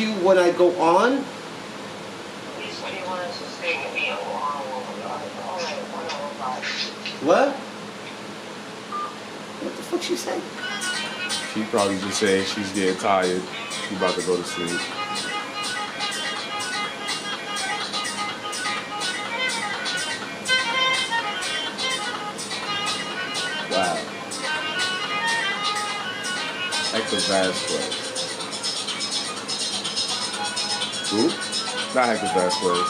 you when I go on? What? What the fuck she say? She probably just saying she's getting tired. She about to go to sleep. Wow. Hector Vasquez. Who? Not Hector Vasquez.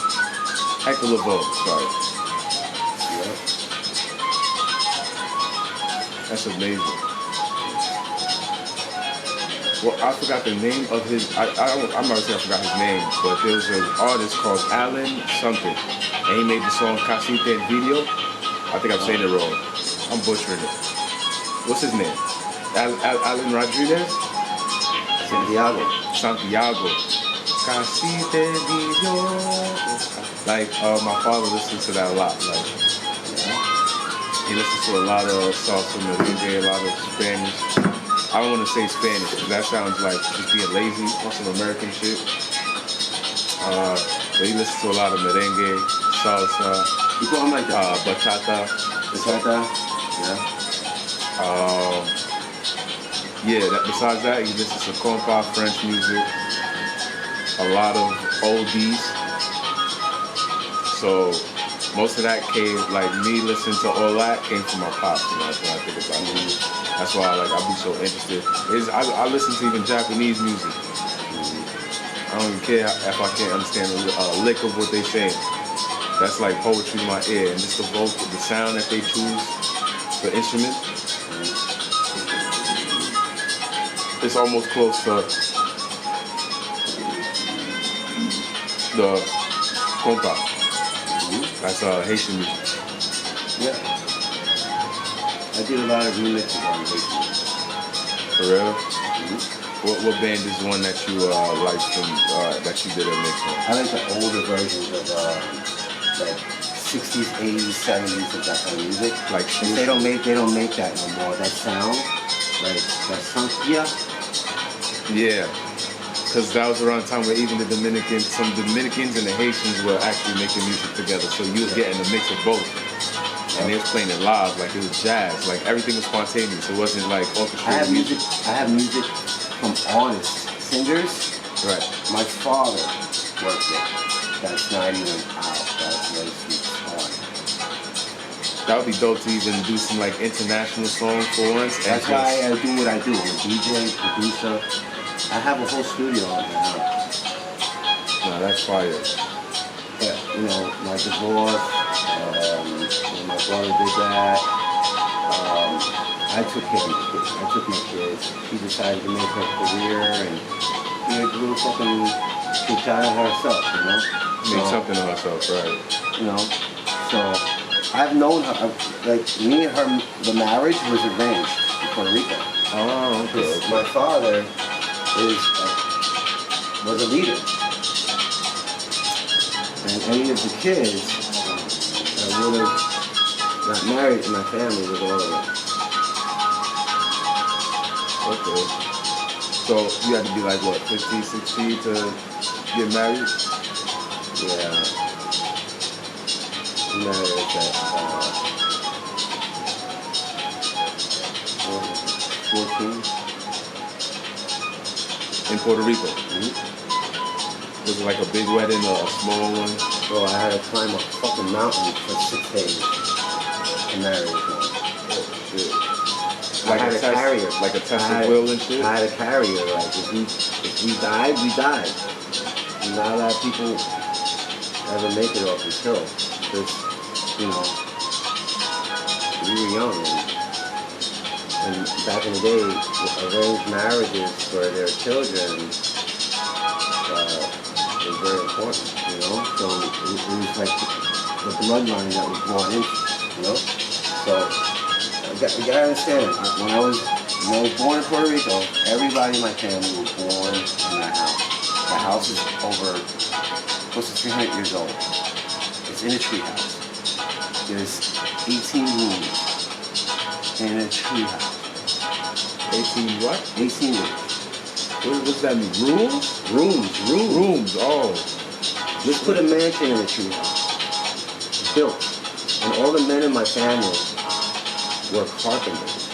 Hector Lavoe, sorry. Yeah. That's amazing. Well, I forgot the name of his. I'm not gonna say I forgot his name, but there was an artist called Alan something, and he made the song Casita and Video. I think I'm saying it wrong. I'm butchering it. What's his name? Alan Rodriguez? Santiago. Santiago. Casita and Video. Like my father listens to that a lot. Like he listens to a lot of salsa, merengue, a lot of Spanish. I don't want to say Spanish because that sounds like just being lazy on some American shit. But he listens to a lot of merengue, salsa, You call him like that? bachata. Bachata? Yeah. Yeah, besides that, he listens to compa, French music, a lot of oldies. So most of that came, like me listening to all that came from my pops, you know, that's when I think about it. That's why I'll be so interested. I listen to even Japanese music. I don't even care if I can't understand a lick of what they say. That's like poetry in my ear. And just the vocal, the sound that they choose, the instrument, it's almost close to the compa. That's Haitian music. Yeah. I did a lot of remixes on Haitian music. For real? What band is the one that you liked from that you did a mix on? I like the older versions of like 60s, 80s, 70s of that kind of music. Like they don't make that no more. That sound, like that sankia. Yeah. Because that was around the time where even some Dominicans and the Haitians were actually making music together. So you was getting a mix of both. And they was playing it live, like it was jazz. Like everything was spontaneous. It wasn't like orchestrated. I have music from artists, singers. Right. My father worked there. That's not even out. That's really sweet. That would be dope to even do some like international songs for once. That's why I do what I do. I'm a DJ, producer. I have a whole studio on my house. Nah, that's fire. Yeah, you know, my divorce, when my brother did that, I took care of my kids. I took my kids. She decided to make her career and be a little fucking good child of herself, you know? Make something of herself, right. You know, so I've known her, like me and her, the marriage was arranged in Puerto Rico. Oh, okay. My father was a leader. And any of the kids that would have got married in my family was all of them. Okay. So you had to be like, what, 50, 60 to get married? Yeah. Married at 14. In Puerto Rico? Mm-hmm. Was it like a big wedding or a small one? Bro, I had to climb a fucking mountain for 6 days to marry this one. Oh, shit. I had a carrier. Like a Tesla wheel and shit? I had a carrier. Like, if we died, we died. And not a lot of people ever make it off this hill. Because, you know, we were young. And back in the day, arranged marriages for their children was very important, you know? So it was like the bloodline that was brought in, you know? So you gotta understand, when I was born in Puerto Rico, everybody in my family was born in that house. The house is over close to 300 years old. It's in a tree house. There's 18 rooms in a tree house. 18 what? 18 rooms. What's that mean? Rules? Rooms. Oh. Let's put a mansion in a treehouse. Built. And all the men in my family were carpenters.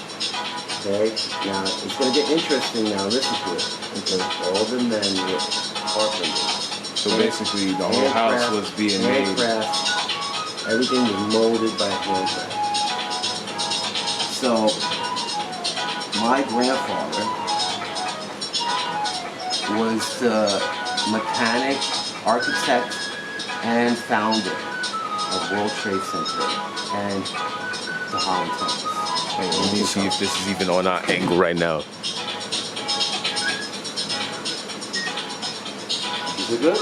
Okay? Now, it's going to get interesting now. Listen to it. Because all the men were carpenters. So basically, the whole house was being made. Handcraft. Everything was molded by handcraft. So, my grandfather was the mechanic, architect, and founder of World Trade Center and the Holland Tunnels. Hey, let me see if this is even on our angle right now. Is it good?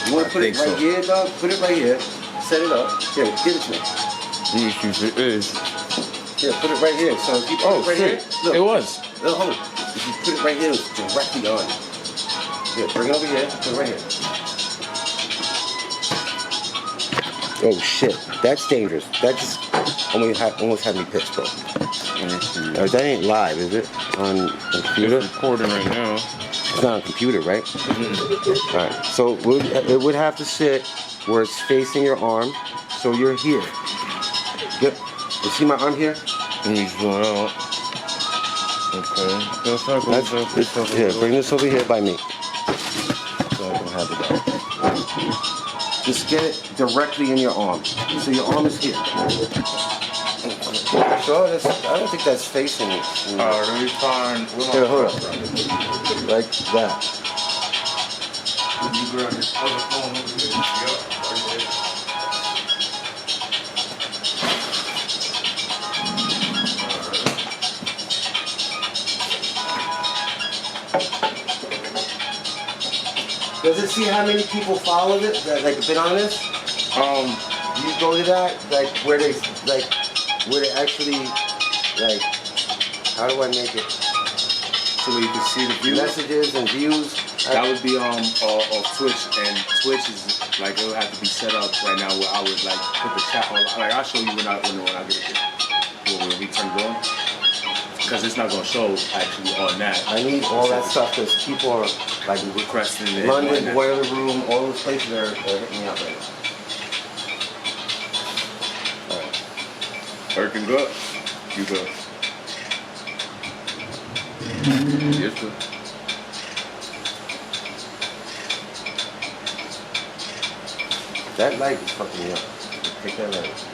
You want to put it right here, dog? Put it right here. Set it up. Here, give it to me. It is. Here, put it right here. So if you put it right here, look. It was. Look, hold on. If you put it right here, it's directly on it. Here, bring it over here. Put it right here. Oh shit, that's dangerous. That just almost had me pissed, bro. That ain't live, is it? On computer? It's recording right now. It's not on computer, right? Mm-hmm. Alright, so it would have to sit where it's facing your arm, so you're here. Yep. You see my arm here? Let me zoom out. Okay. Here, bring this over here by me. So I can have it out. Just get it directly in your arm. So your arm is here. So I don't think that's facing it. Let me find. Here, hold up. Like that. You grab this other phone over here. Yep, right there. Does it see how many people followed it? That like been on this? You go to that where they actually how do I make it? So you can see the views. Messages and views. That would be on Twitch, and Twitch is like it would have to be set up right now where I would like put the chat on. Like I'll show you when I get it when we turn it on, because it's not gonna show actually on that. I need all that stuff because people are like requesting it. London, Boiler Room, all those places are hitting me up right now. Working good. You good. Yes, good. That light is fucking me up. Take that light.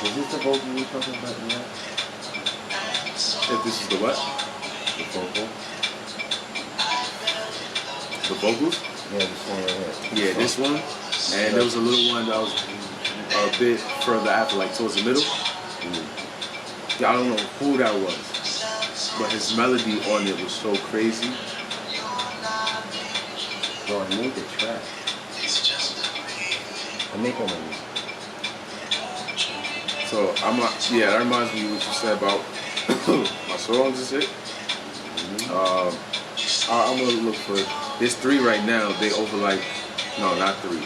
Is this the vocal we were talking about now? If this is the what? The vocal? The vocals? Yeah, this one right here. Yeah, this one. And there was a little one that was a bit further after, like towards the middle. Yeah, I don't know who that was, but his melody on it was so crazy. Bro, I made the track. I make all my music. So yeah, that reminds me of what you said about my songs and shit. I'm gonna look for, there's 3 right now. They over like, no, not 3.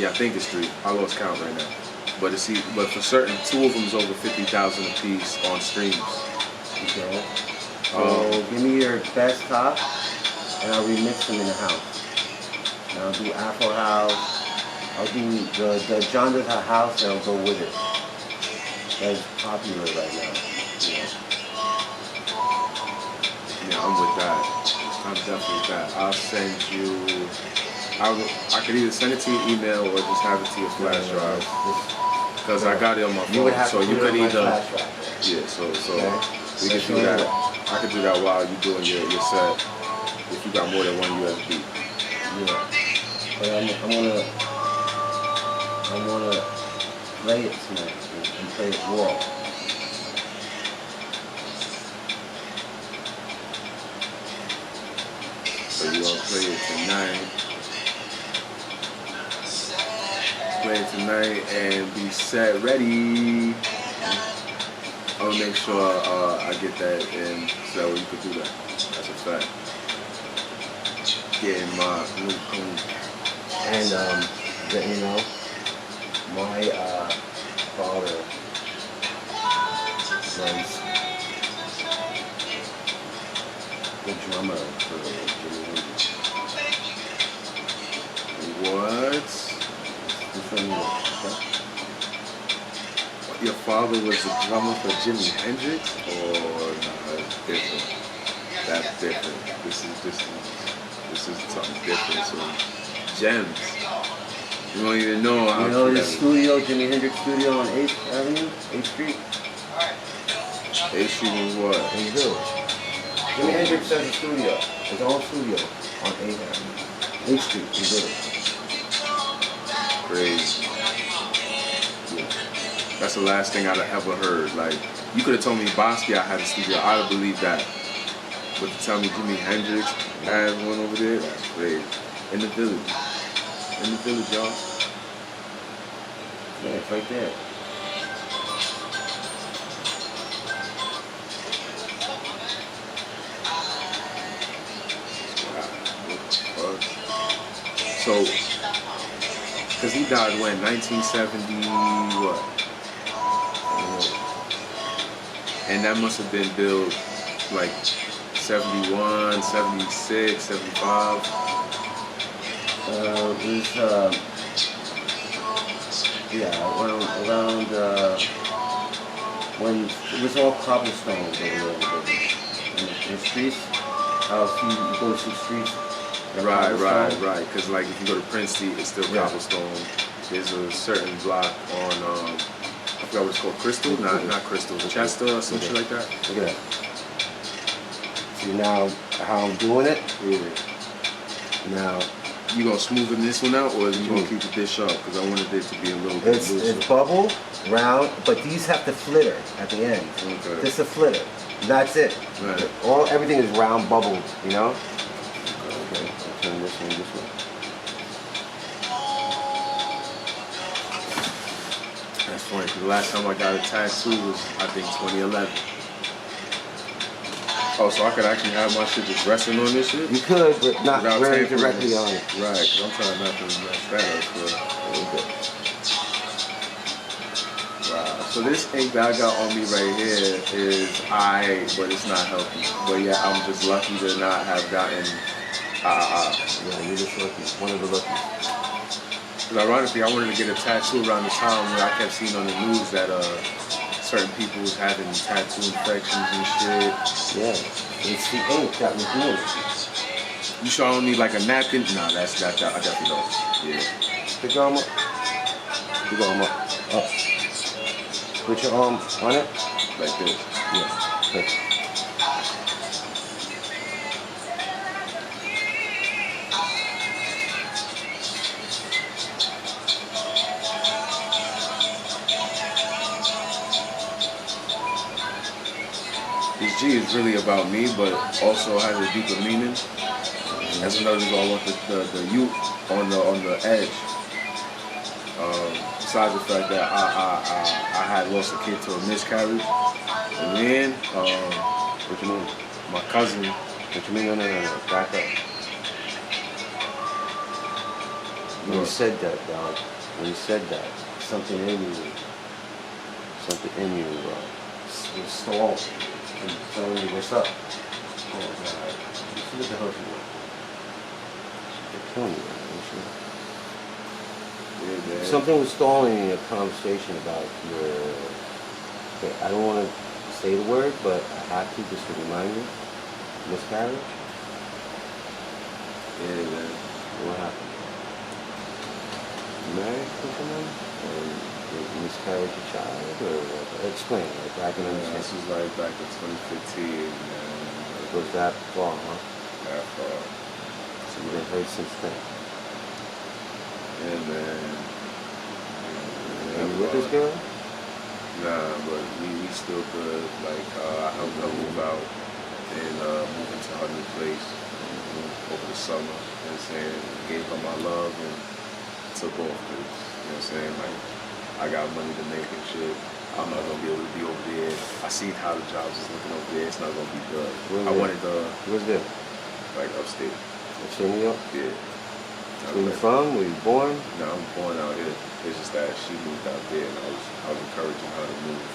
Yeah, I think it's 3. I lost count right now. But but for certain, 2 of them is over 50,000 a piece on streams. Okay. So give me your best top, and I'll remix them in the house. And I'll do Afro house. I'll do the genres of house, and I'll go with it. That's popular right now. Yeah, I'm with that. I'm definitely with that. I'll send you. I could either send it to your email or just have it to your flash drive. Because I got it on my phone, so you could either. Yeah, so we could do that. I could do that while you're doing your set. If you got more than one USB. Yeah. But I wanna play it tonight and play it raw. So you gonna play it tonight. Play it tonight and be set ready. I'll make sure I get that in so that way you could do that. That's a fact. Getting my new clean. And you know, my father was the drummer for Jimi Hendrix. What? Your father was the drummer for Jimi Hendrix? Or no, that's different. That's different. This is something different. So gems. You don't even know how. You know this studio, Jimi Hendrix studio on 8th Avenue, 8th Street? 8th Street was what? In the Village. Jimi Hendrix has a studio, his own studio on 8th Avenue, 8th Street in the Village. Crazy. Yeah. That's the last thing I'd have ever heard. Like, you could have told me Basquiat had a studio, I'd have believed that. But to tell me Jimi Hendrix had one over there, that's crazy. In the Village. In the Village, y'all. Yeah, it's right there. So, because he died when? 1970 what? And that must have been built like 71, 76, 75. Around when it was all cobblestone over there. In the streets, how if you go to streets. Right. Because like if you go to Prince Street, it's still cobblestone. There's a certain block on, I forgot what it's called, Crystal? Not Crystal, Chester or some shit like that. Look at that. See now how I'm doing it? Yeah. Now, you gonna smoothen this one out, or you gonna keep the dish up? Because I wanted it to be a little bit looser. It's bubble, round, but these have to flitter at the end. Okay. This is a flitter. That's it. Right. Everything is round bubbled, you know? Okay, I'll turn this one. That's funny, because the last time I got a tattoo was, I think, 2011. Oh, so I could actually have my shit just resting on this shit? You could, but not without very tampering directly it. on it. Right, because I'm trying not to mess that up. Wow. So this ink that I got on me right here is but it's not healthy. But yeah, I'm just lucky to not have gotten Yeah, you're just lucky. One of the lucky. Because ironically, I wanted to get a tattoo around the time where I kept seeing on the news that certain people was having tattoo infections and shit. Yeah, it's the ink that was doing it. You sure I don't need like a napkin? Nah, I definitely don't. Yeah. Stick your arm up. Stick your arm up. Up. Put your arm on it. Like this. Yeah. Perfect. This G is really about me, but also has a deeper meaning. That's another reason I want the U on the edge. Besides the fact that I had lost a kid to a miscarriage, and then What you mean? my cousin. What you mean? No. Back up. When you said that, dog. When you said that, something in you was stalled. And telling you what's up. Oh God. You see what the hell you want. They're killing you, man. Something was stalling in a conversation about your... Okay, I don't want to say the word, but I have to just to remind you. Miscarriage? Yeah, man. What happened? You married someone? Or miscarried a child? Or explain, like I can understand. This was like back in 2015, man. It goes that far, huh? That far. So you've been hurt since then. Yeah, man. Are you with this girl? Nah, but we still good. Like, I helped her move out and move into her new place. over the summer. You know what I'm saying? Gave her my love and took off. 'Cause, you know what I'm saying? Like, I got money to make and shit. I'm not gonna be able to be over there. I seen how the jobs is looking over there. It's not gonna be good. I wanted Where's that? like upstate. Upstate New York? Yeah. Where you from? Where you born? No, I'm born out here. It's just that she moved out there, and I was encouraging her to move,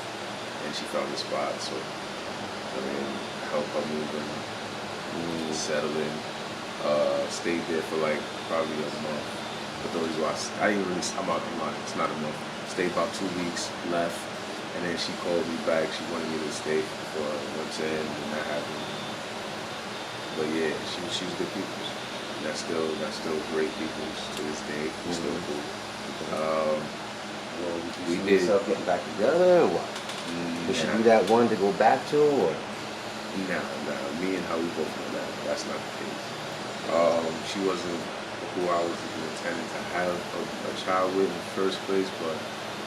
and she found a spot. So I mean, help her move and settle in. Stayed there for like probably a month. But those I didn't really. I'm out of mind. It's not a month. Stayed about 2 weeks. Left, and then she called me back. She wanted me to stay for once in, and that happened. But yeah, she was good people. That's still great people to this day. We're still cool. Well, we see did. yourself getting back together or what? Would she be that one to go back to, or? Nah. Me and her, we both know that. That's not the case. She wasn't who I was even intending to have a child with in the first place, but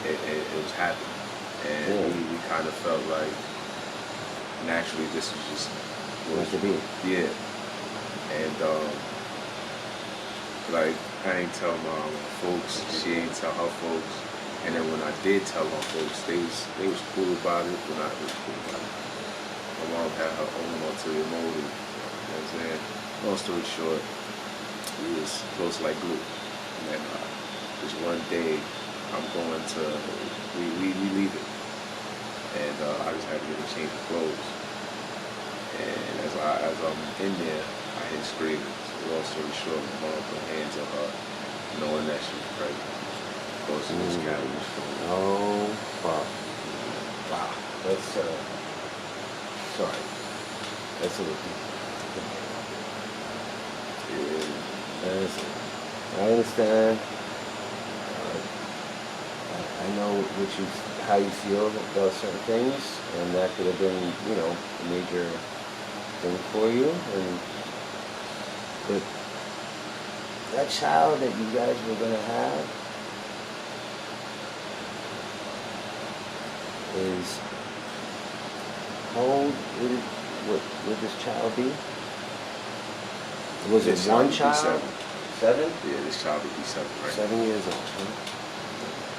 it was happening. And we kind of felt like naturally this was just Meant to be. Yeah. And like I ain't tell my folks, she ain't tell her folks. And then when I did tell my folks, they was cool about it, but not really cool about it. My mom had her own ulterior motive. You know what I'm saying? Long story short, we was close like glue. And then this one day, I'm going to, we leave it. And I just had to get a change of clothes. And as I'm in there, I hear screaming. So long story short, my mom put hands on her, knowing that she was pregnant. Goes to this cabin. Oh, fuck. Wow. That's, sorry. That's a little deep. I understand. I know how you feel about certain things, and that could have been, a major thing for you. But that child that you guys were gonna have is, how old would this child be? Was it one child? 7? Yeah, this child would be 7, right? 7 years old. Huh?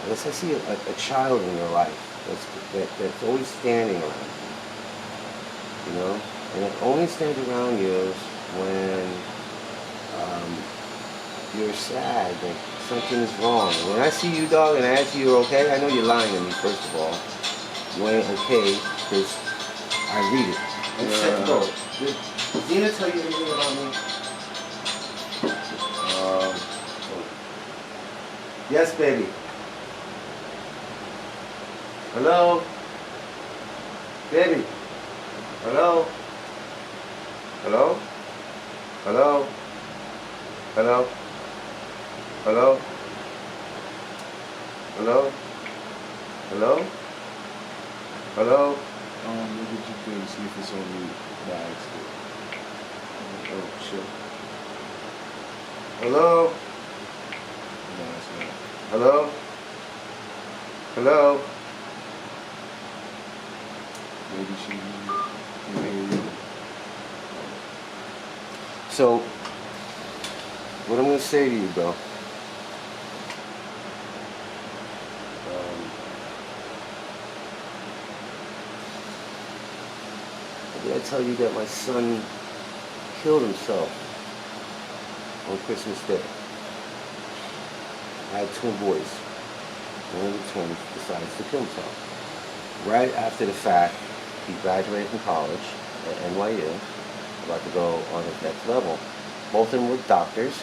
Unless I see a child in your life that's always standing around you, and it only stands around you when you're sad, that something is wrong. When I see you, dog, and I ask you, you're okay, I know you're lying to me, first of all. You ain't okay, because I read it. And set go. Did Zena tell you anything about me? Yes, baby. Hello? Baby? Hello? Hello? Hello? Hello? Hello? Hello? Hello? Hello? Look at your thing, see if it's on mute by accident. Oh, shit. Hello? No, it's not. Hello? Hello? Maybe she can hear you. So, what I'm going to say to you, bro, did I tell you that my son killed himself on Christmas Day? I had twin boys. One of the twins decides to kill himself. Right after the fact, he graduated from college at NYU, about to go on his next level. Both of them were doctors.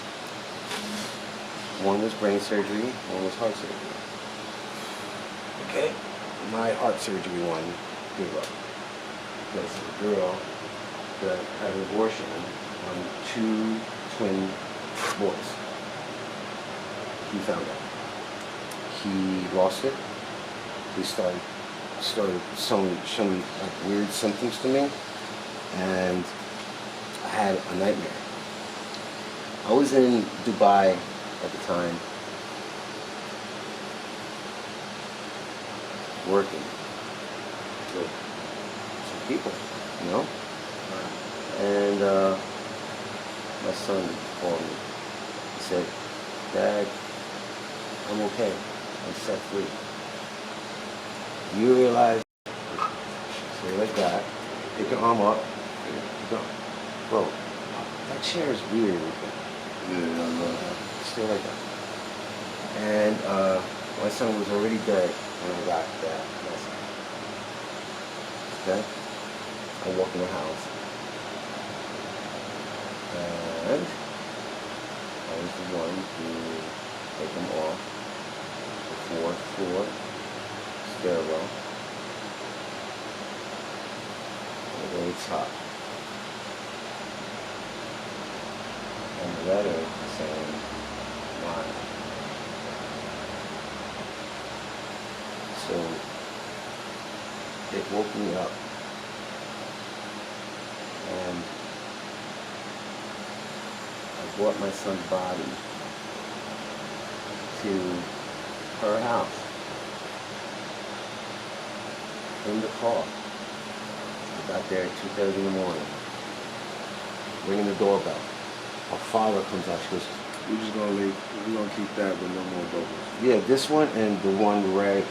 One was brain surgery, one was heart surgery. Okay? My heart surgery one gave up. Because a girl that had an abortion on 2 twin boys. He found out. He lost it. He started showing like weird symptoms to me, and I had a nightmare. I was in Dubai at the time, working with some people, and my son called me. He said, Dad, I'm okay. I'm set free. Do you realize, stay like that, pick your arm up, go. Bro, that chair is weird. Yeah, I know. Stay like that. And my son was already dead when I got that message. Okay? I walk in the house. And I was the one to take them off the fourth floor stairwell to the very top. And the letter saying, mine. So it woke me up. And I brought my son's body to her house in the car. I got there at 2:30 in the morning, ringing the doorbell. Her father comes out. She goes, We're just gonna leave. We're gonna keep that with no more bubbles. yeah, this one and the one right,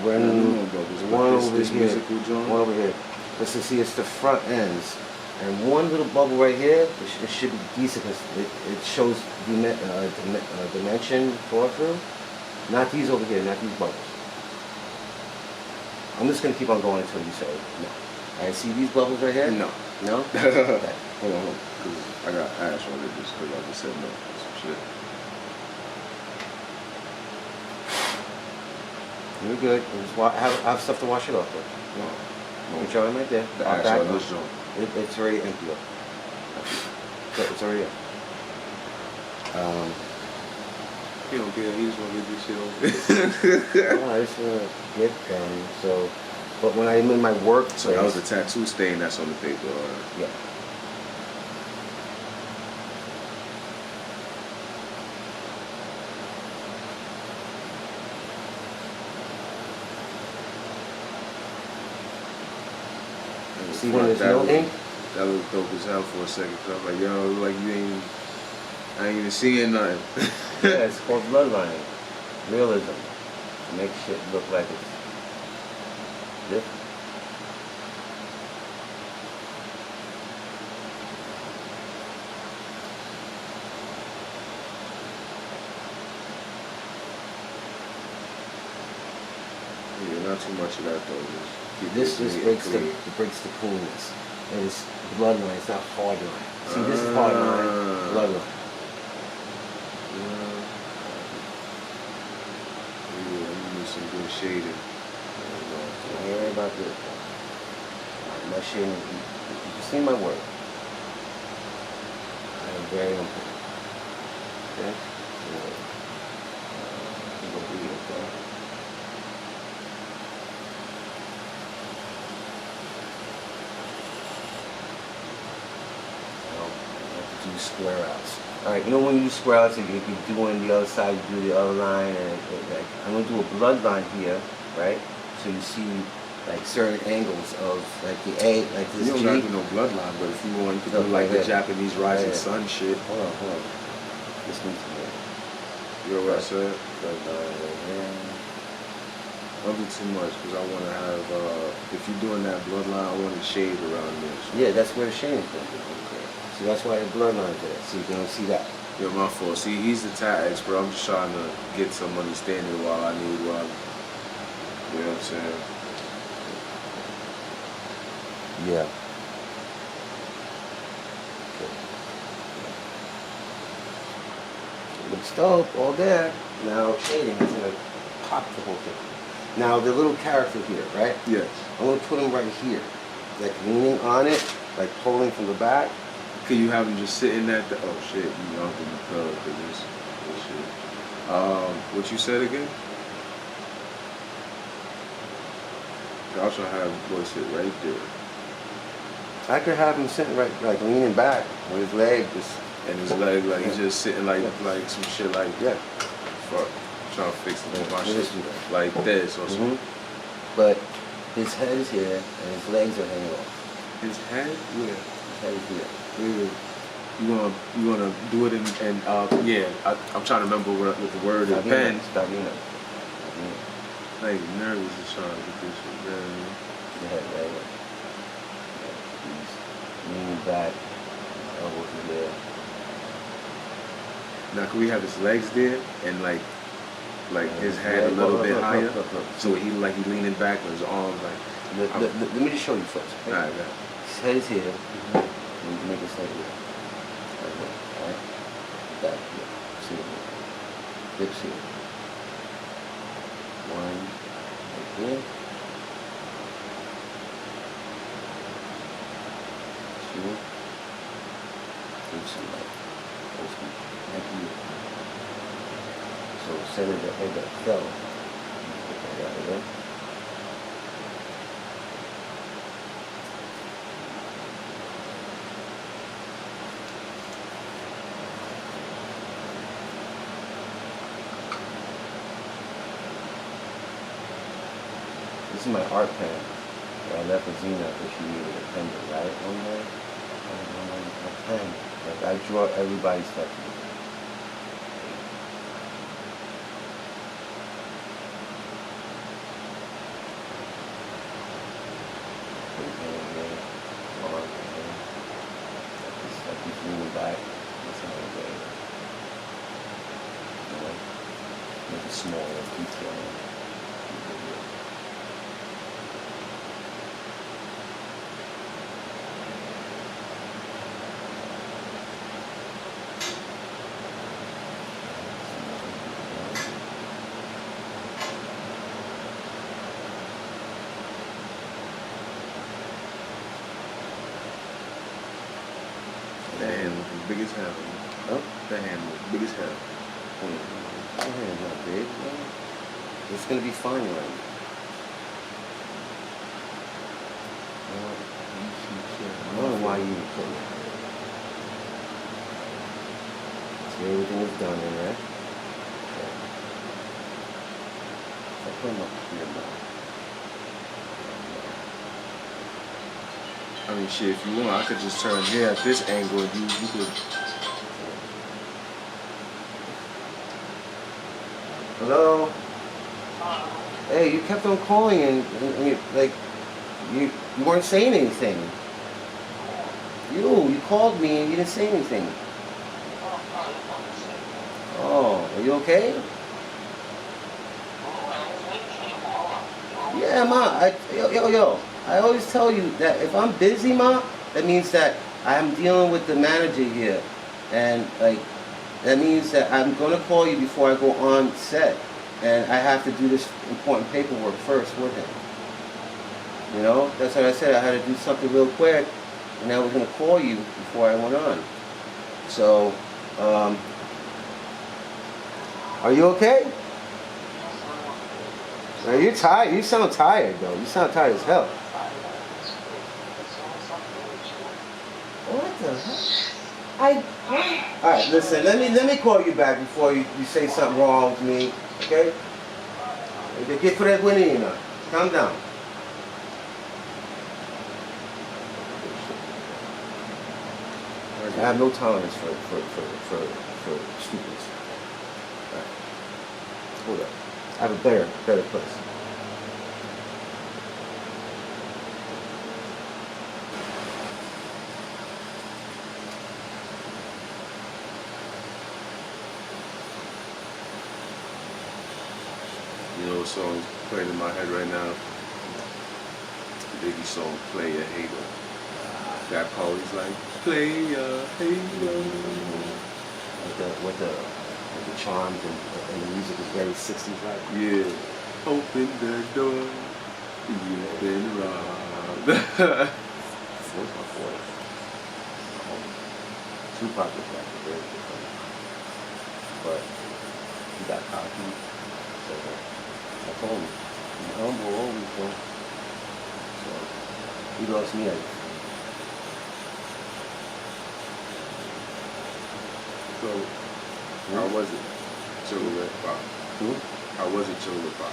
No more bubbles. the one over this here, musical joint. one over here. Listen, see, it's the front ends. And one little bubble right here, it should be decent because it shows dimension fall through. Not these over here, not these bubbles. I'm just going to keep on going until you say no. Alright, see these bubbles right here? No. No? Okay. Hold on, because I got ash on it just because I just said no. Some shit. You're good. I have stuff to wash it off with. No. You can show it right there. The I'll ash back on up. this joint. It's already empty up. It's already up. He don't care. He just want to get this shit over. I just want to get done. So, but when I'm in my work So that was a tattoo stain that's on the paper. Yeah. See when there's no ink? That looked dope as hell for a second. Cause I was like, yo, like you ain't, I ain't even seeing nothing. Yeah, it's called bloodlining. Realism. Make shit look like it's different. Yeah, not too much of that though. Just keep This it breaks clean. the coolness. And it's bloodline, it's not hard line. See, this is hard line, bloodline. Yeah, you need some good shading. Don't worry about this. My shading, you see my work. I am very important. Okay? So, you go read it, okay? Do square outs. Alright, you know when you do square outs, if you do on the other side, you do the other line, and like, I'm going to do a blood line here, right? So you see like certain angles of like the A, like this You don't G. got to do no bloodline, but if you want, you could do like the Japanese rising sun shit. Hold on. Listen to me. You know what I said? Bloodline right here. Don't do too much, because I want to have, if you're doing that bloodline, I want to shade around there. So. Yeah, that's where the shading comes in. Okay. See, that's why the bloodline's there. So you can see that. Yeah, my fault. See, he's the tat expert. I'm just trying to get some understanding while I need while, you know what I'm saying? Yeah. Okay. Looks dope, all there. Now shading is gonna pop the whole thing. Now the little character here, right? Yes. I'm gonna put him right here, like leaning on it, like pulling from the back. Could you have him just sitting at the, oh shit, you jumped in the club because this shit. What you said again? I also have boy sit right there. I could have him sitting right, like leaning back with his leg just. And his leg, like he's just sitting like some shit like, Yeah. fuck, trying to fix my Yeah, shit like this or something. But his head is here and his legs are hanging off. His head? Yeah. His head is here. You gonna do it in yeah. I'm trying to remember what the word is. Ben. Stavina. Like nervous is trying to get this shit done. Yeah. He's leaning back, elbows in there. Now can we have his legs there and like his head a little bit higher? Look. So he leaning back with his arms like. Let me just show you first. Okay? Alright, his head is here. Mm-hmm. Make his head here. Alright. Back here. See it. Hips here. One. Right here. Two. Hips here. Thank you. So center the head that fell. Put that out of there. This is my art pen that I left with Zena because she needed a pen to write on there. A pen. Like I draw everybody's stuff. He's leaning back. That's how I go. Make it smaller, detail. That hand looking big as hell. Huh? That hand looking big as hell. That hand's not big, man. It's gonna be fine right now. I don't know why you even put it. See, everything is done in there. I put them up here now. I mean, shit, if you want, I could just turn here at this angle and you could. Hello? Hey, you kept on calling and you weren't saying anything. You called me and you didn't say anything. Oh, are you okay? Yeah, Ma. Yo. I always tell you that if I'm busy, Ma, that means that I'm dealing with the manager here. And, that means that I'm going to call you before I go on set. And I have to do this important paperwork first with him. You know? That's what I said. I had to do something real quick. And I was going to call you before I went on. So, are you okay? You're tired. You sound tired, though. You sound tired as hell. What the heck? Alright, listen, let me call you back before you say something wrong to me, okay? Get for that winning, calm down. I have no tolerance for stupidness. Alright. Hold up. I have a better place. You know what song's playing in my head right now? The Biggie song, Play a Hater. That part is like, play a hater. With the charms and the music is very 60s, right? Yeah. Open the door. You've been robbed. Where's my voice? Tupac was like very different. But he got cocky. So I told him, he's humble always, bro. So he loves me. So, how was it? Chilling with Pop. How was it chilling with Pop?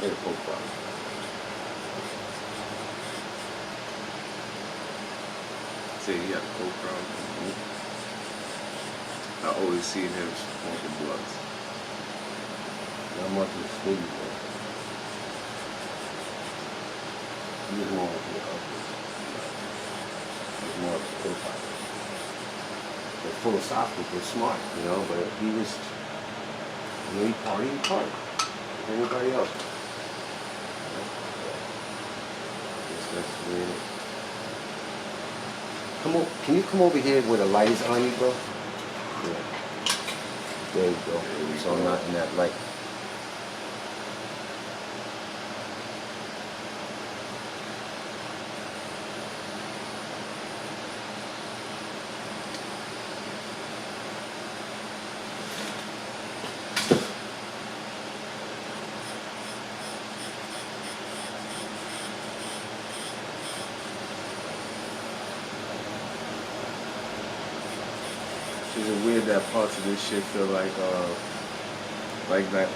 Yeah, both Pops. say he had a coke problem. I always seen him smoking blunts. Not much of a sweetie, bro. He was more of the ugly. He was more of a co-pilot. They're philosophical, they're smart, you know, but he was, you know, he partied hard. Like anybody else. You know? I guess that's the way it is. Come on, can you come over here where the light is on you, bro? Yeah. There you go. So I'm not in that light. Is it weird that parts of this shit feel like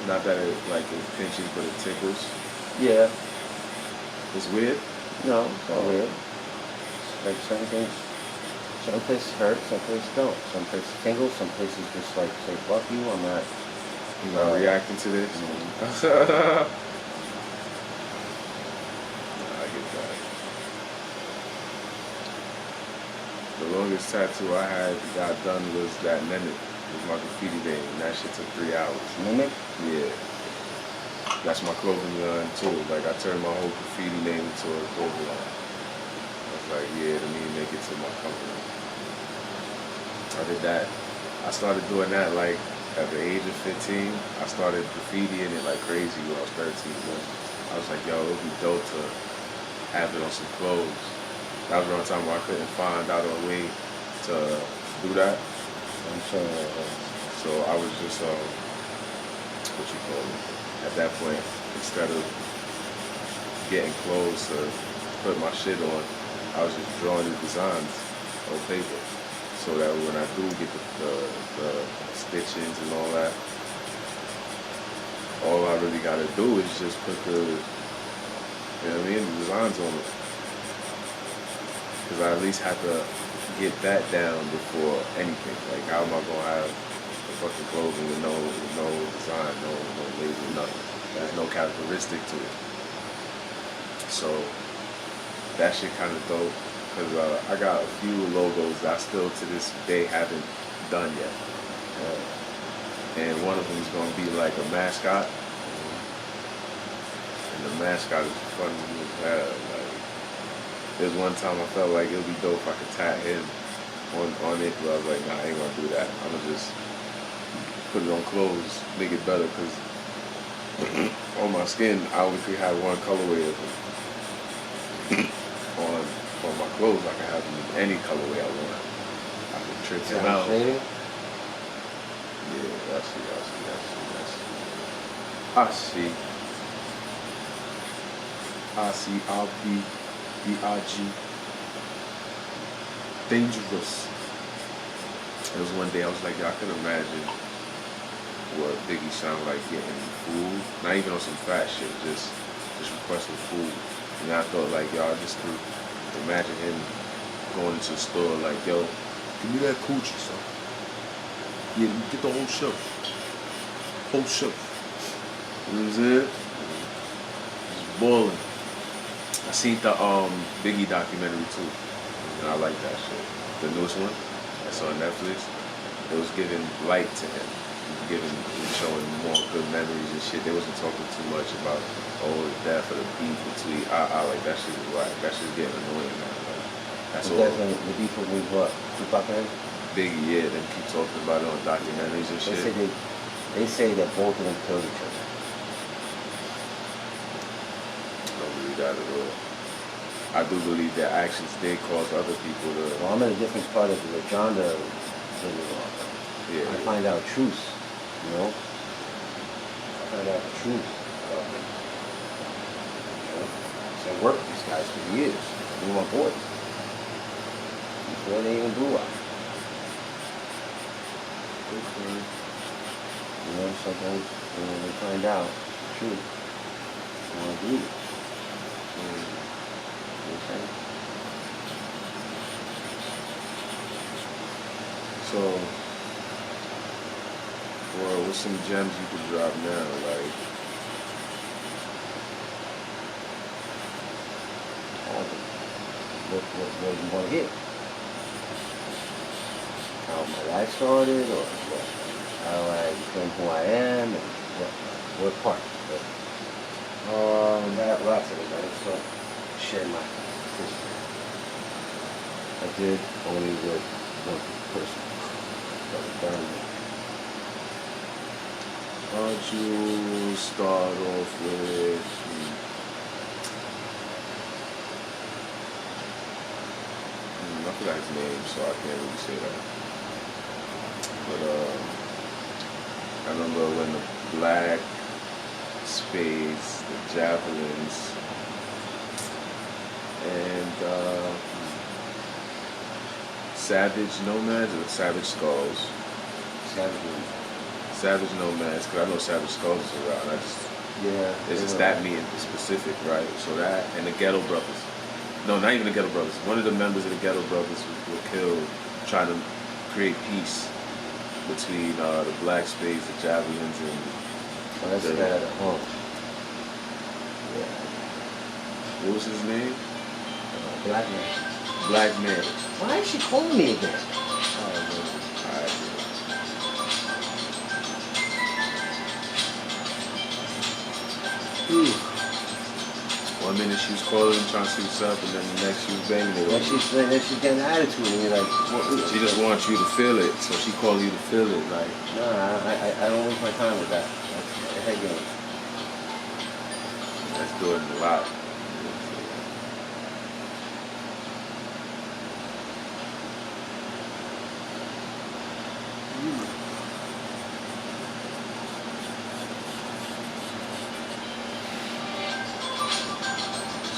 not that it like it pinches but it tickles? Yeah. It's weird? No, it's not weird. Like certain things, some places hurt, some places don't. Some places tingle, some places just like say, fuck you, I'm not. You're not reacting to this? Mm-hmm. I get that. The longest tattoo I had got done was that mimic. It was my graffiti day, and that shit took 3 hours. Mimic? Yeah. That's my clothing line too. Like I turned my whole graffiti name into a clothing line. I was like, yeah, let me make it to my company. I did that. I started doing that like at the age of 15. I started graffitiing it like crazy when I was 13. I was like, yo, it would be dope to have it on some clothes. That was around the time where I couldn't find out a way to do that. I'm sure. So I was just, what you call it? At that point, instead of getting clothes to put my shit on, I was just drawing the designs on paper. So that when I do get the stitchings and all that, all I really gotta do is just put the, you know what I mean, the designs on it. Because I at least have to get that down before anything. Like, how am I gonna have the fucking clothing with no design, no label, nothing? There's no characteristic to it. So that shit kind of dope. Because I got a few logos that I still to this day haven't done yet. And one of them is gonna be like a mascot. And the mascot is funny as hell. Like, there's one time I felt like it would be dope if I could tag him on it, but I was like, nah, I ain't gonna do that. I'm gonna just put it on clothes, make it better, because on my skin, I obviously have one colorway of them. on my clothes, I can have them in any colorway I want. I can trick them out. Shading? Yeah, I see. RPBRG. Dangerous. It was one day I was like, I could imagine what Biggie sounded like getting food. Not even on some fat shit, just requesting food. And I thought like, y'all just could imagine him going into a store like, yo, give me that coochie, son. Yeah, get the whole shelf. Whole shelf. You know what I'm saying? Just balling. I seen the Biggie documentary too. And I like that shit. The newest one that's on Netflix. It was giving light to him. It was showing more good memories and shit. They wasn't talking too much about the death or the beef between. I like that shit is whack. That shit's getting annoying now. Like, that's all. The beef with what? Tupac and him? Biggie, yeah, them keep talking about it on documentaries and shit. They say that both of them killed each other. I don't believe that at all. I do believe their actions did cause other people to. Well, I'm in a different part of the Rajanda. Yeah. I find out truth, you know? I find out the truth about them. You know? So I worked with these guys for years. They were my boys. Before they even grew up. You know, sometimes when they find out the truth, they want to believe it. You know what I'm saying? So, well, what's some gems you could drop now? Like, what you want to hear? How my life started, or what? How I became who I am, and what part? I got lots of it. I just don't share my history. I did only with one person. That was burned me. why don't you start off with, I forgot his name, so I can't really say that. But I remember when the black spades, the javelins, and savage nomads or savage skulls. Savage nomads, because I know savage skulls is around. It's just that me in specific, right? So that and the Ghetto Brothers. No, not even the Ghetto Brothers. One of the members of the Ghetto Brothers were killed trying to create peace between the black spades, the javelins, and that's bad at home. Yeah. What was his name? Black man. Black man. Why is she calling me again? Alright. 1 minute she was calling him, trying to see what's up, and then the next she was banging it. Then she's getting an attitude, and you're like, what? She just wants you to feel it, so she called you to feel it. Like, no, I don't waste my time with that. That's a head game. That's doing a lot.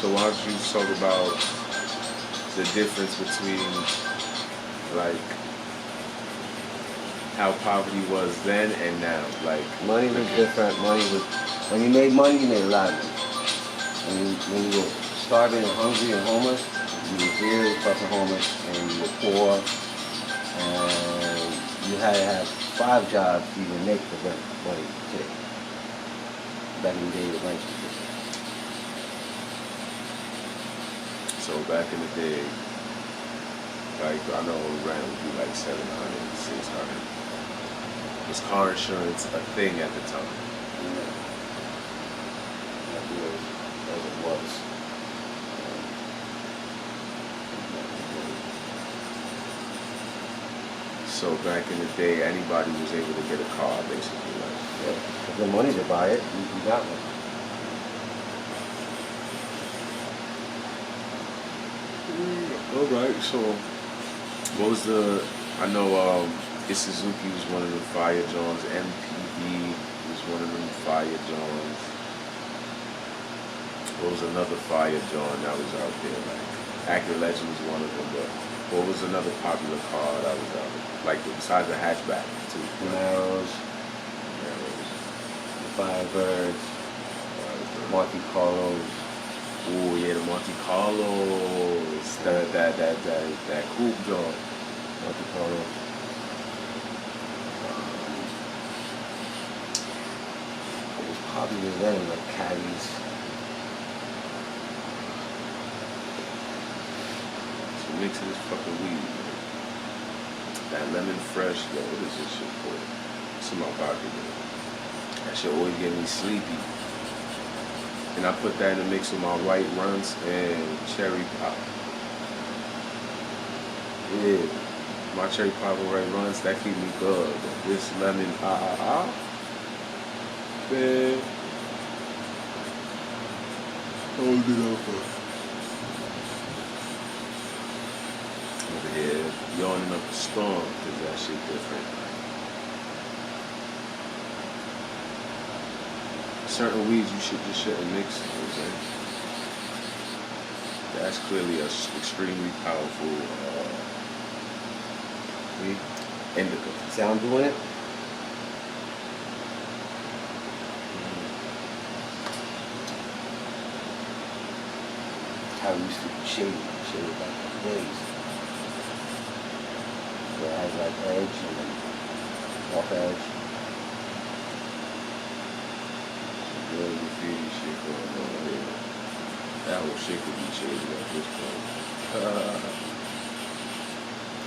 So why don't you talk about the difference between, like, how poverty was then and now? Like, money was different. When you made money, you made a lot of money. When you were starving and hungry and homeless, you were very fucking homeless, and you were poor, and you had to have 5 jobs to even make the rent money today. Back in the day, the rent was different. So back in the day, like, I know rent would be like $700, $600. Was car insurance a thing at the time? Yeah. As it was. So back in the day, anybody was able to get a car, basically. Like, Yeah. If the money to buy it, you got one. All right, so what was I know Suzuki was one of the fire Johns, MPD was one of them fire Johns. What was another fire John that was out there? Like, Accurate Legend was one of them, but what was another popular car that was out there? Like, besides the hatchback, too. Camaros, the Firebirds, Monte Carlos. Oh yeah, the Monte Carlos, that coupe joint. Monte Carlos. It was popular then, like Caddies. So mix of this fucking weed, man. That lemon fresh, yo, what is this shit for? It's in my pocket, man. That shit always get me sleepy. And I put that in the mix with my white runs and cherry pop. Yeah, my cherry pop and white runs, that keep me good. But this lemon, man. Hold it over. Over here, yawning up a storm, cause that shit different. Certain weeds you shouldn't mix, you know what I'm saying? That's clearly a extremely powerful weed. Indica. See how I'm doing it? How we used to shave like a blaze. So I had was like edge and then off edge. Real graffiti shit going on here. That whole shit could be shaded at this point.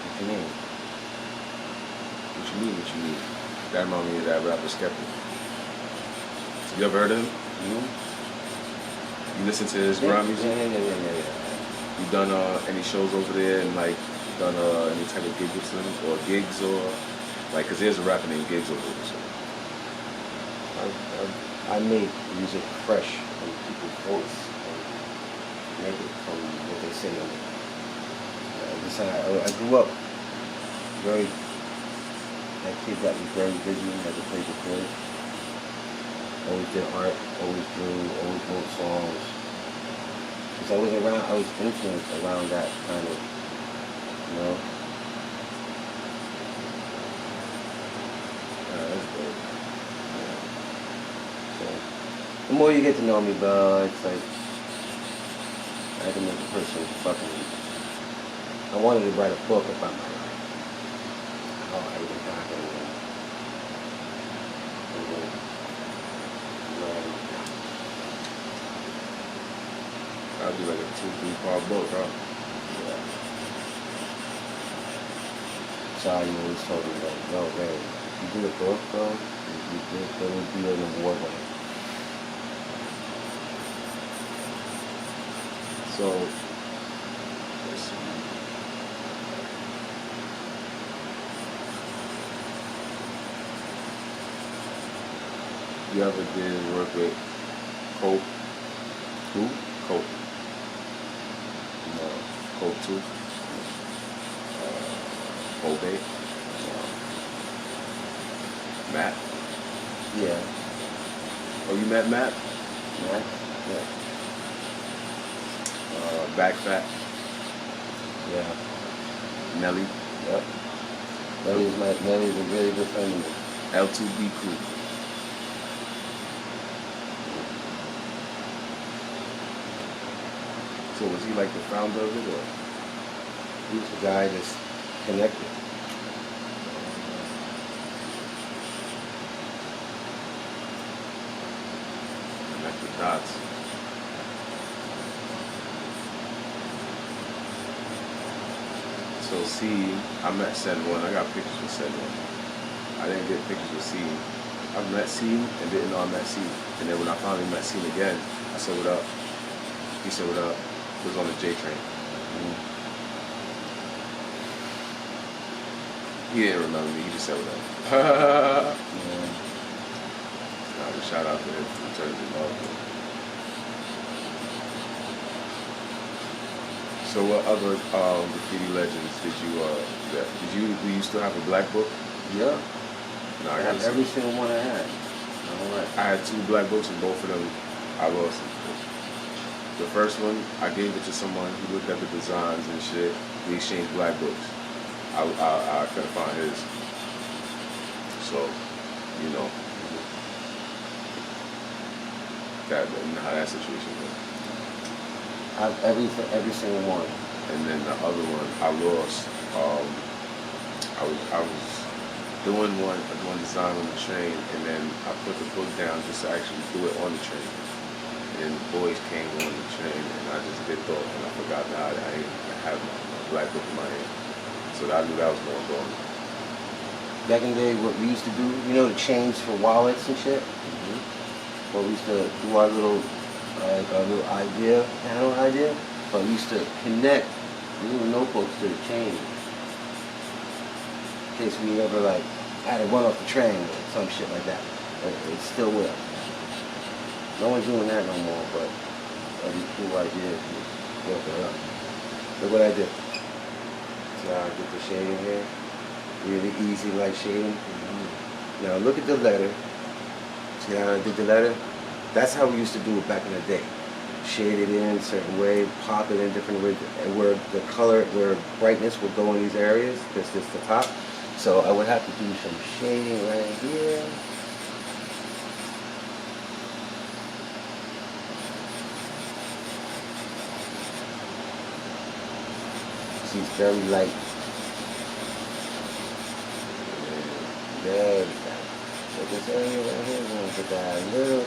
What you mean? What you mean? What you mean? That reminds me of that rapper Skeptic. You ever heard of him? Mm-hmm. You listen to his rap music? Yeah. You done any shows over there and like done any type of gig with him or gigs or like? Cause there's a rapper named Gigs over there. So. I make music fresh from people's voice and make it from what they say on it. I grew up very, that kid that was very busy, never played the chords. Always did art, always drew, always wrote songs. Because I was influenced around that kind of, you know. That's good. The more you get to know me, bro, it's like I can make a person fucking. I wanted to write a book about my life, how everything happened, That'd be like a 2-3 part book, huh? Yeah. So you always told me like, no, man, if you do a book, bro, there would be an award winner. So, let's see. You ever did work with Cope? Who? Cope. No. Cope 2? Obey? Matt? Yeah. Oh, you met Matt? Matt? Yeah. Back Fat? Yeah. Nelly? Yep. Nelly's a really good friend of me. L2B Crew? So was he like the founder of it, or? He was the guy that's connected. Connect the dots. So C, I met said one. I got pictures with said one. I didn't get pictures with C. I met C and didn't know I met C. And then when I finally met C again, I said, what up? He said, what up? He was on the J train. He didn't remember me. He just said, what up? Shout out to him in terms of love. So what other graffiti legends did you get? Do you still have a black book? Yeah. No, I had every single one I had. I had 2 black books and both of them I lost. The first one, I gave it to someone who looked at the designs and shit. We exchanged black books. I couldn't find his. So, you know how that situation was. I have every single one. And then the other one I lost. I was doing one design on the train, and then I put the book down just to actually do it on the train. And the boys came on the train, and I just dipped off, and I forgot that I didn't have my black book in my hand. So I knew that was going on. Back in the day, what we used to do, you know, the chains for wallets and shit. Well, we used to do our little panel idea, but we used to connect little notebooks to the chain in case we ever like had to run off the train or some shit like that. But it's still with us. No one's doing that no more, but that'd be a cool idea if you built it up. Look what I did. So I did the shading here. Really easy light shading. Now look at the letter. See how I did the letter? That's how we used to do it back in the day. Shade it in a certain way, pop it in different ways, and where the color, where brightness would go in these areas, because this is the top. So I would have to do some shading right here. See, it's very light. very tight. But this area right here is going to get that little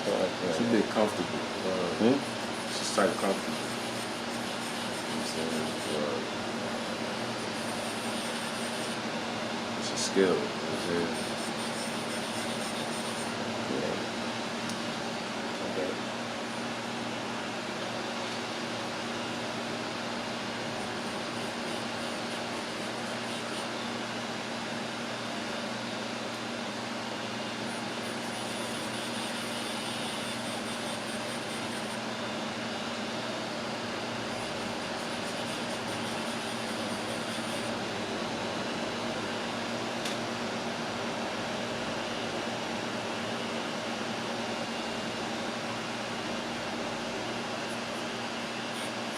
It's a bit comfortable. It's just like comfortable. I'm saying, It's a skill. You know what I'm saying? yeah. Okay.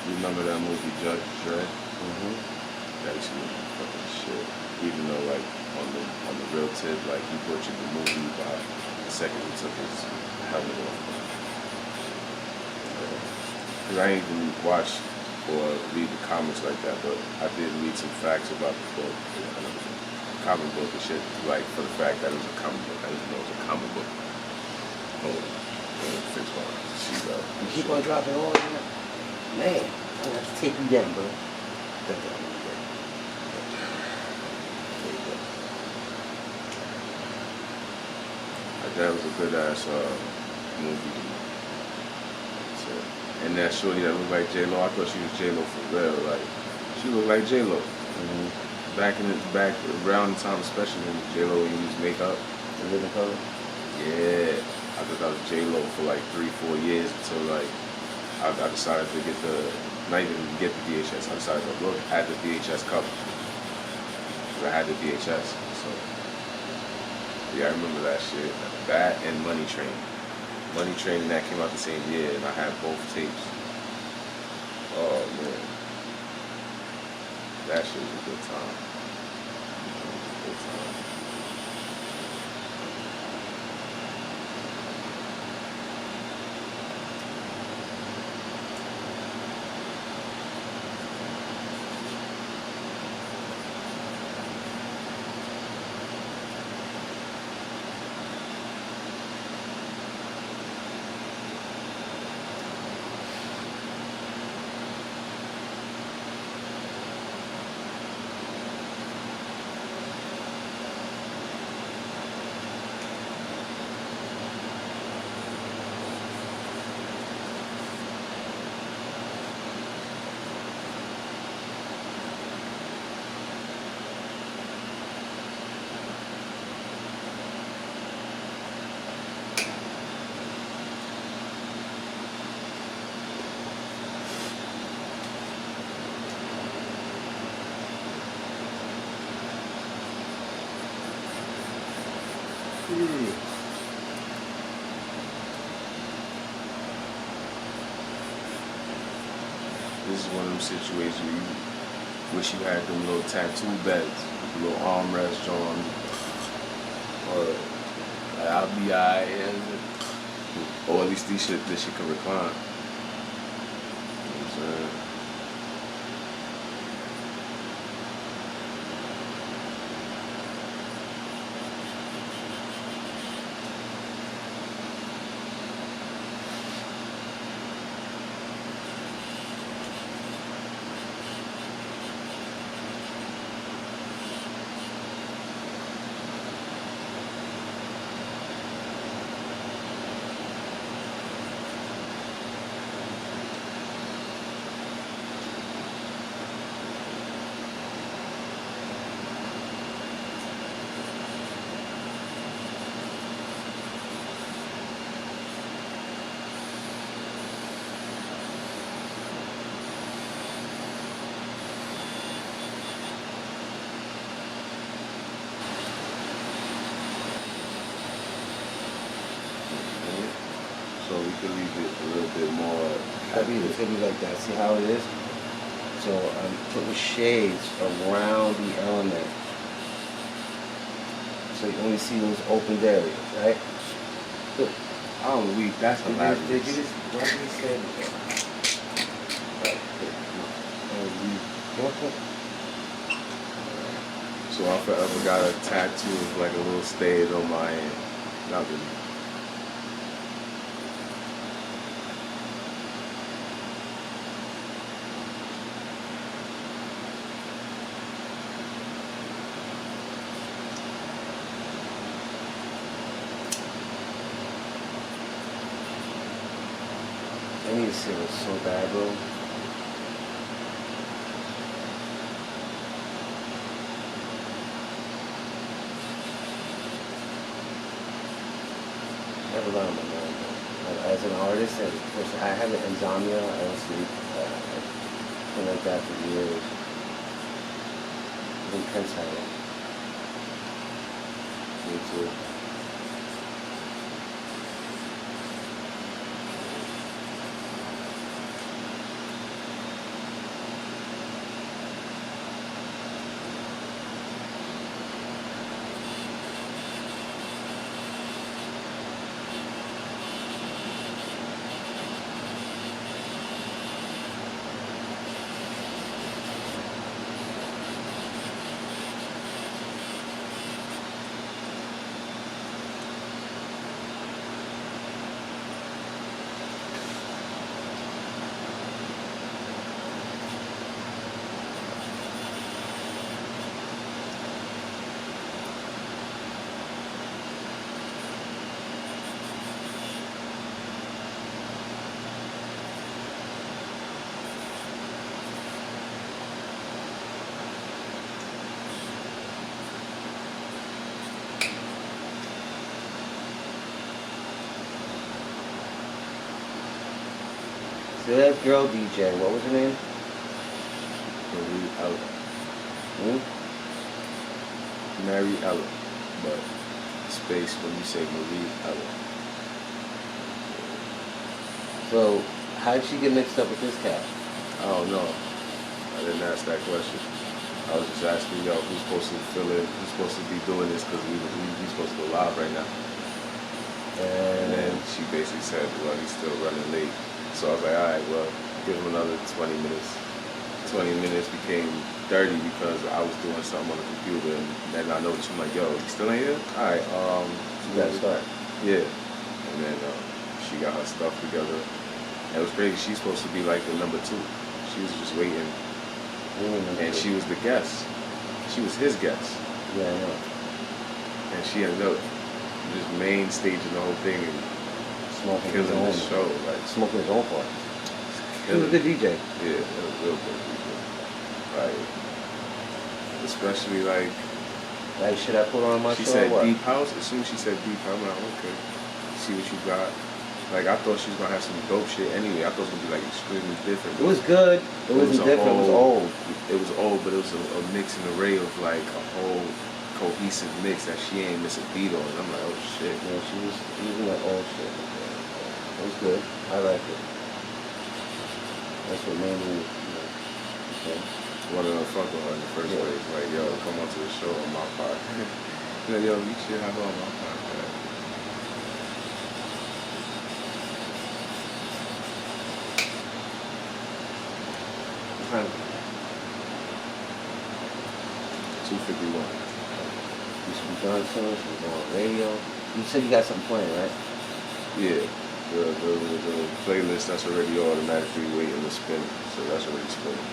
You remember that movie Judge Dredd? Mm-hmm. That used to be fucking shit. Even though like on the real tip, like he butchered the movie by the second he took his helmet off. Cause I ain't even watch or read the comics like that, but I did read some facts about the book, comic book and shit. Like for the fact that it was a comic book, I didn't know it was a comic book. Fix my sheet up. You keep on dropping all that? Man, I'm going to have to take you down, bro. Like that was a good ass movie. So, and that shorty that looked like J-Lo, I thought she was J-Lo for real. Like she looked like J-Lo. Mm-hmm. Back around the time, especially when J-Lo used makeup. The living color? Yeah, I thought that was J-Lo for like 3-4 years until like I decided to get not even get the VHS. I decided to look at the VHS cover. I had the VHS, so yeah, I remember that shit. That and Money Train. Money Train, that came out the same year, and I had both tapes. Oh man, that shit was a good time. Good time. This is one of them situations where you wish you had them little tattoo beds, with the little armrest on, or like, I'll be alright, or at least this shit could recline. You know what I'm saying? So we can leave it a little bit more. It's gonna be like that. See how it is? So I'm putting shades around the element. So you only see those opened areas, right? Look. Oh, that's the last. Did you just what did you say? Right. So So I forever got a tattoo of like a little stage on my hand. Not really. I need to see it so bad, bro. I have a lot on my mind, bro. As an artist, and I have an insomnia. I don't sleep. I've been like that for years. Intense habit. Me too. So that girl DJ, what was her name? Marie Ella. Mary Ella. But space when you say Marie Ella. So, how did she get mixed up with this cat? I don't know. I didn't ask that question. I was just asking y'all who's supposed to fill in, who's supposed to be doing this because we supposed to go live right now. And then she basically said, well, he's still running late. So I was like, all right, well, give him another 20 minutes. 20 minutes became 30 because I was doing something on the computer, and then I noticed, I'm like, yo, you still ain't here? All right, You gotta start. yeah. And then she got her stuff together. And it was crazy. She's supposed to be like the number 2. She was just waiting. And she was the guest. She was his guest. Yeah, I know. And she ended up just main staging the whole thing and Smoking his killing own. the show. Like, Smoking his own part. He was a killing good DJ. Yeah, it was real good people. Like, especially like, Like, should I put on my she show said or what? deep house. As soon as she said deep house, I'm like, okay, see what you got. Like, I thought she was gonna have some dope shit anyway. I thought it was gonna be like extremely different. It was good. It wasn't different. It was old. It was old, but it was a mix and array of like a whole cohesive mix that she ain't miss a beat on. And I'm like, oh shit. Yeah, she was using that old shit. It was good. I liked it. That's what made me, okay. Wanted to fuck with her in the first place. Like, yo, come on to the show on my part. Like, yo, you should have her on my podcast. Time. 251. You should be done soon. Should be on radio. You said you got something playing, right? Yeah. The playlist that's already automatically waiting to spin. So that's already spinning.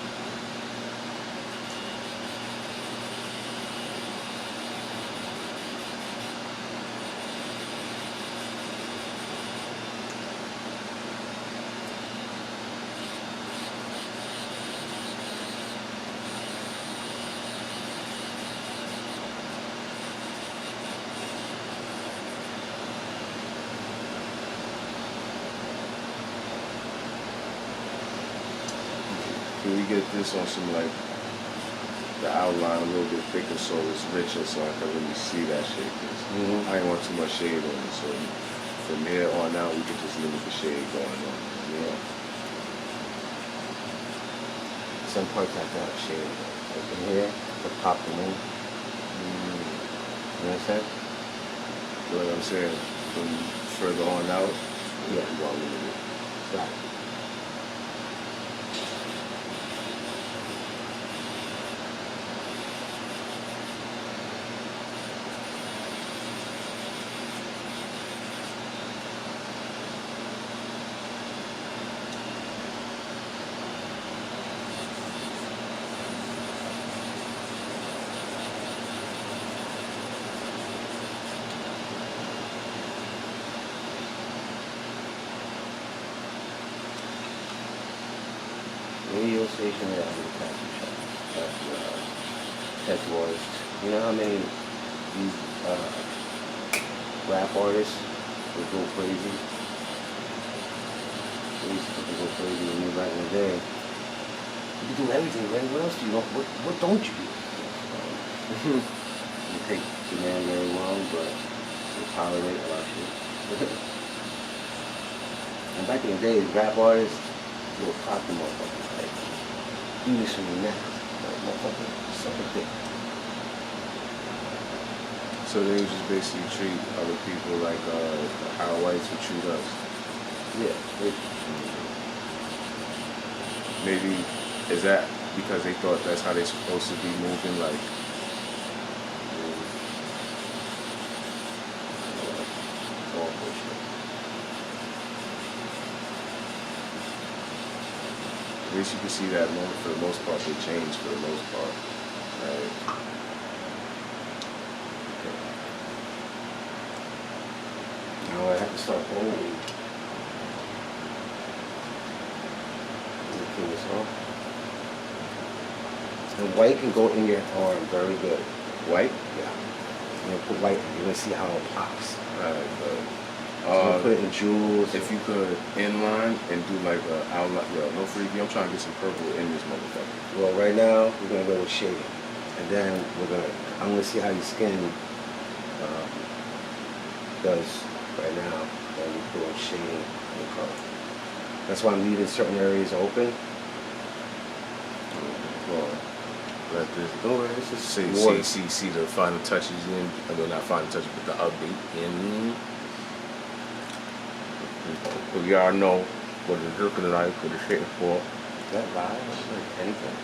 Can we get this on some like the outline a little bit thicker so it's richer so I can really see that shit? 'Cause I ain't want too much shade on it. So from here on out, we can just limit the shade going on. Yeah. Some parts have to have shade. Like in here, to pop them in. You understand? You know what I'm saying? From further on out, Yeah. we want to limit it. Right. radio station that I'm the tattoo shop. Tattoo artist. You know how many these rap artists would go crazy? They used to go crazy with me back in the day. You do everything, right? What else do you know? What don't you do? You take the man very well, but they tolerate a lot of shit. And back in the day, rap artists will pop them motherfuckers. Like, do this for me now. Like, motherfucker, suck a dick. So they would just basically treat other people like how whites would treat us. Yeah. Maybe, is that because they thought that's how they're supposed to be moving, like? All bullshit. At least you can see that for the most part they changed for the most part, right? Now I have to start holding. Clean this off. And white can go in your arm very good. White? Yeah. You're gonna put white, you're gonna see how it pops. Alright, good. You're gonna put it in jewels. If you could inline and do like a outline, yo, no freaky, I'm trying to get some purple in this motherfucker. Well, right now we're gonna go with shading, and then I'm gonna see how your skin does right now. And we put on shading and color. That's why I'm leaving certain areas open. Well, let this Don't worry, it's just see the final touches in. I mean, not final touches, but the update in. But we all know what the Dercas and I could have shit for. That live, like anything.